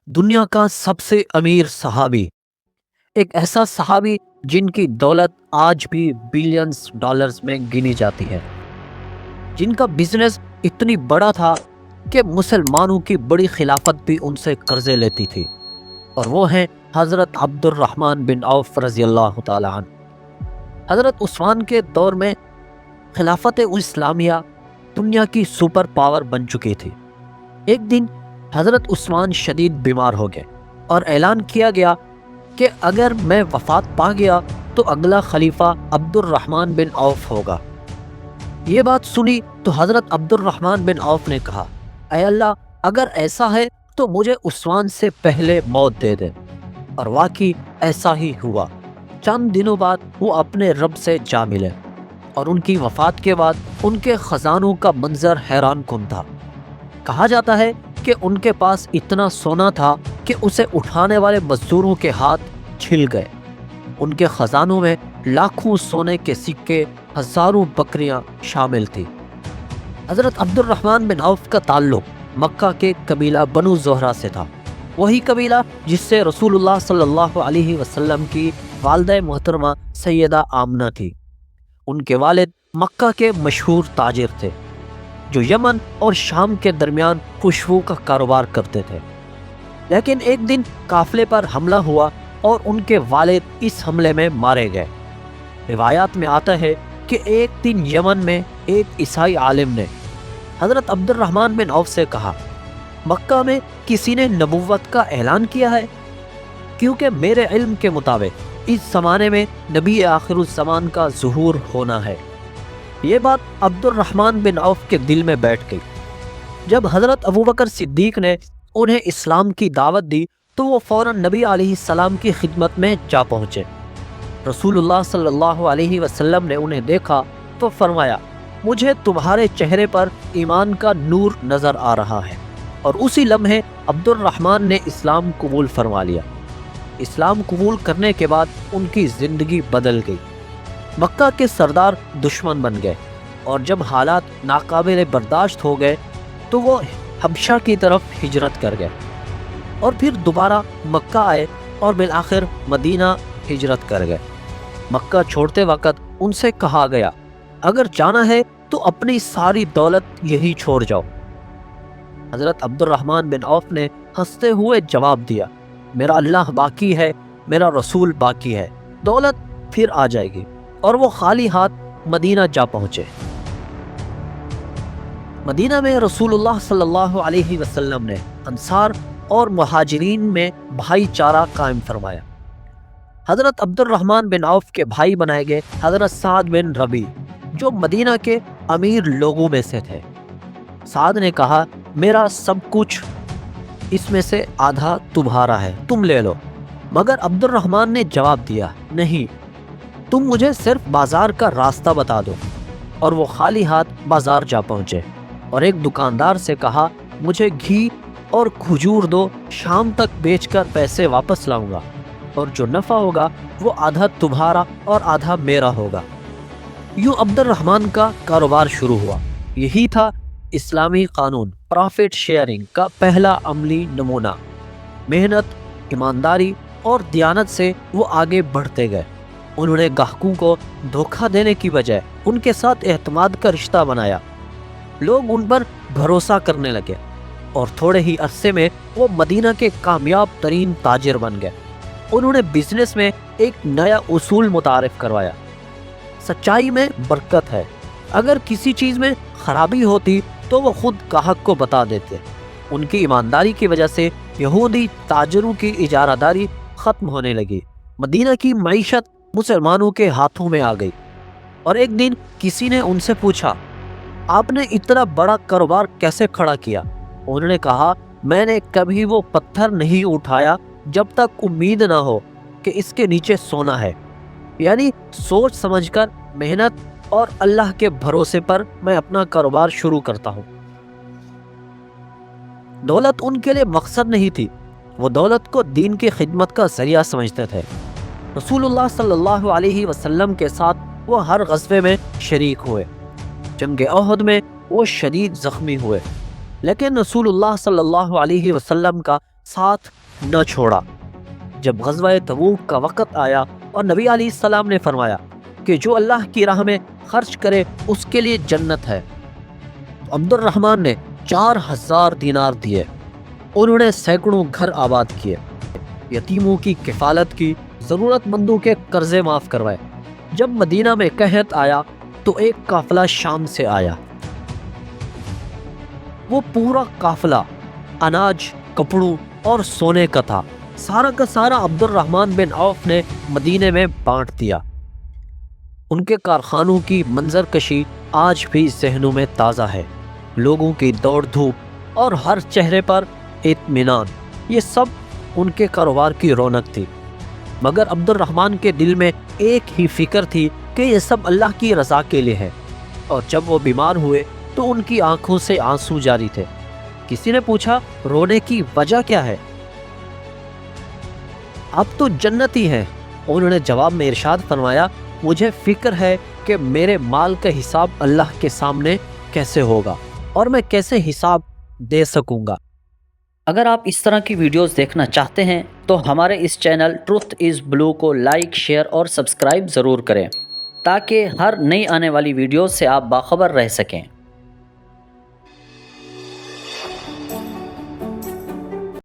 دنیا کا سب سے امیر صحابی، ایک ایسا صحابی جن کی دولت آج بھی بلینز ڈالرز میں گنی جاتی ہے، جن کا بزنس اتنی بڑا تھا کہ مسلمانوں کی بڑی خلافت بھی ان سے قرضے لیتی تھی، اور وہ ہیں حضرت عبد الرحمن بن عوف رضی اللہ تعالی عنہ۔ حضرت عثمان کے دور میں خلافت اسلامیہ دنیا کی سپر پاور بن چکی تھی۔ ایک دن حضرت عثمان شدید بیمار ہو گئے اور اعلان کیا گیا کہ اگر میں وفات پا گیا تو اگلا خلیفہ عبد الرحمن بن عوف ہوگا۔ یہ بات سنی تو حضرت عبد الرحمن بن عوف نے کہا، اے اللہ، اگر ایسا ہے تو مجھے عثمان سے پہلے موت دے دے، اور واقعی ایسا ہی ہوا۔ چند دنوں بعد وہ اپنے رب سے جا ملے، اور ان کی وفات کے بعد ان کے خزانوں کا منظر حیران کن تھا۔ کہا جاتا ہے کہ ان کے پاس اتنا سونا تھا کہ اسے اٹھانے والے مزدوروں کے ہاتھ چھل گئے۔ ان کے خزانوں میں لاکھوں سونے کے سکے، ہزاروں بکریاں شامل تھی۔ حضرت عبد الرحمن بن عوف کا تعلق مکہ کے قبیلہ بنو زہرہ سے تھا، وہی قبیلہ جس سے رسول اللہ صلی اللہ علیہ وسلم کی والدہ محترمہ سیدہ آمنہ تھی۔ ان کے والد مکہ کے مشہور تاجر تھے جو یمن اور شام کے درمیان خوشبو کا کاروبار کرتے تھے، لیکن ایک دن قافلے پر حملہ ہوا اور ان کے والد اس حملے میں مارے گئے۔ روایات میں آتا ہے کہ ایک دن یمن میں ایک عیسائی عالم نے حضرت عبد الرحمن بن عوف سے کہا، مکہ میں کسی نے نبوت کا اعلان کیا ہے؟ کیونکہ میرے علم کے مطابق اس زمانے میں نبی آخر الزمان کا ظہور ہونا ہے۔ یہ بات عبد الرحمن بن عوف کے دل میں بیٹھ گئی۔ جب حضرت ابوبکر صدیق نے انہیں اسلام کی دعوت دی تو وہ فوراً نبی علیہ السلام کی خدمت میں جا پہنچے۔ رسول اللہ صلی اللہ علیہ وسلم نے انہیں دیکھا تو فرمایا، مجھے تمہارے چہرے پر ایمان کا نور نظر آ رہا ہے، اور اسی لمحے عبد الرحمن نے اسلام قبول فرما لیا۔ اسلام قبول کرنے کے بعد ان کی زندگی بدل گئی۔ مکہ کے سردار دشمن بن گئے، اور جب حالات ناقابل برداشت ہو گئے تو وہ حبشہ کی طرف ہجرت کر گئے، اور پھر دوبارہ مکہ آئے اور بالآخر مدینہ ہجرت کر گئے۔ مکہ چھوڑتے وقت ان سے کہا گیا، اگر جانا ہے تو اپنی ساری دولت یہی چھوڑ جاؤ۔ حضرت عبد الرحمن بن عوف نے ہنستے ہوئے جواب دیا، میرا اللہ باقی ہے، میرا رسول باقی ہے، دولت پھر آ جائے گی، اور وہ خالی ہاتھ مدینہ جا پہنچے۔ مدینہ میں رسول اللہ صلی اللہ علیہ وسلم نے انصار اور مہاجرین میں بھائی چارہ قائم فرمایا۔ حضرت عبد الرحمن بن عوف کے بھائی بنائے گئے حضرت سعد بن ربیع، جو مدینہ کے امیر لوگوں میں سے تھے۔ سعد نے کہا، میرا سب کچھ اس میں سے آدھا تمہارا ہے، تم لے لو۔ مگر عبد الرحمن نے جواب دیا، نہیں، تم مجھے صرف بازار کا راستہ بتا دو، اور وہ خالی ہاتھ بازار جا پہنچے اور ایک دکاندار سے کہا، مجھے گھی اور کھجور دو، شام تک بیچ کر پیسے واپس لاؤں گا، اور جو نفع ہوگا وہ آدھا تمہارا اور آدھا میرا ہوگا۔ یوں عبد الرحمن کا کاروبار شروع ہوا۔ یہی تھا اسلامی قانون پرافٹ شیئرنگ کا پہلا عملی نمونہ۔ محنت، ایمانداری اور دیانت سے وہ آگے بڑھتے گئے۔ انہوں نے گاہکوں کو دھوکہ دینے کی بجائے ان کے ساتھ اعتماد کا رشتہ بنایا۔ لوگ ان پر بھروسہ کرنے لگے، اور تھوڑے ہی عرصے میں وہ مدینہ کے کامیاب ترین تاجر بن گئے۔ انہوں نے بزنس میں ایک نیا اصول متعارف کروایا، سچائی میں برکت ہے۔ اگر کسی چیز میں خرابی ہوتی تو وہ خود گاہک کو بتا دیتے۔ ان کی ایمانداری کی وجہ سے یہودی تاجروں کی اجارہ داری ختم ہونے لگی۔ مدینہ کی معیشت مسلمانوں کے ہاتھوں میں آ گئی، اور ایک دن کسی نے ان سے پوچھا، آپ نے اتنا بڑا کاروبار کیسے کھڑا کیا؟ انہوں نے کہا، میں نے کبھی وہ پتھر نہیں اٹھایا جب تک امید نہ ہو کہ اس کے نیچے سونا ہے۔ یعنی سوچ سمجھ کر، محنت اور اللہ کے بھروسے پر میں اپنا کاروبار شروع کرتا ہوں۔ دولت ان کے لیے مقصد نہیں تھی، وہ دولت کو دین کی خدمت کا ذریعہ سمجھتے تھے۔ رسول اللہ صلی اللہ علیہ وسلم کے ساتھ وہ ہر غزوے میں شریک ہوئے۔ جنگ احد میں وہ شدید زخمی ہوئے، لیکن رسول اللہ صلی اللہ علیہ وسلم کا ساتھ نہ چھوڑا۔ جب غزوہ تبوک کا وقت آیا اور نبی علیہ السلام نے فرمایا کہ جو اللہ کی راہ میں خرچ کرے اس کے لیے جنت ہے، تو عبد الرحمن نے 4000 دینار دیے۔ انہوں نے سینکڑوں گھر آباد کیے، یتیموں کی کفالت کی، ضرورت مندوں کے قرضے معاف کروائے۔ جب مدینہ میں قحط آیا تو ایک قافلہ شام سے آیا۔ وہ پورا قافلہ اناج، کپڑوں اور سونے کا تھا۔ سارا کا سارا عبد الرحمن بن عوف نے مدینے میں بانٹ دیا۔ ان کے کارخانوں کی منظر کشی آج بھی ذہنوں میں تازہ ہے، لوگوں کی دوڑ دھوپ اور ہر چہرے پر اطمینان، یہ سب ان کے کاروبار کی رونق تھی۔ مگر عبد الرحمن کے دل میں ایک ہی فکر تھی کہ یہ سب اللہ کی رضا کے لیے ہے، اور جب وہ بیمار ہوئے تو ان کی آنکھوں سے آنسو جاری تھے۔ کسی نے پوچھا رونے کی وجہ کیا ہے؟ آپ تو جنتی ہیں۔ انہوں نے جواب میں ارشاد فرمایا، مجھے فکر ہے کہ میرے مال کا حساب اللہ کے سامنے کیسے ہوگا اور میں کیسے حساب دے سکوں گا۔ اگر آپ اس طرح کی ویڈیوز دیکھنا چاہتے ہیں تو ہمارے اس چینل ٹروتھ از بلو کو لائک، شیئر اور سبسکرائب ضرور کریں تاکہ ہر نئی آنے والی ویڈیوز سے آپ باخبر رہ سکیں۔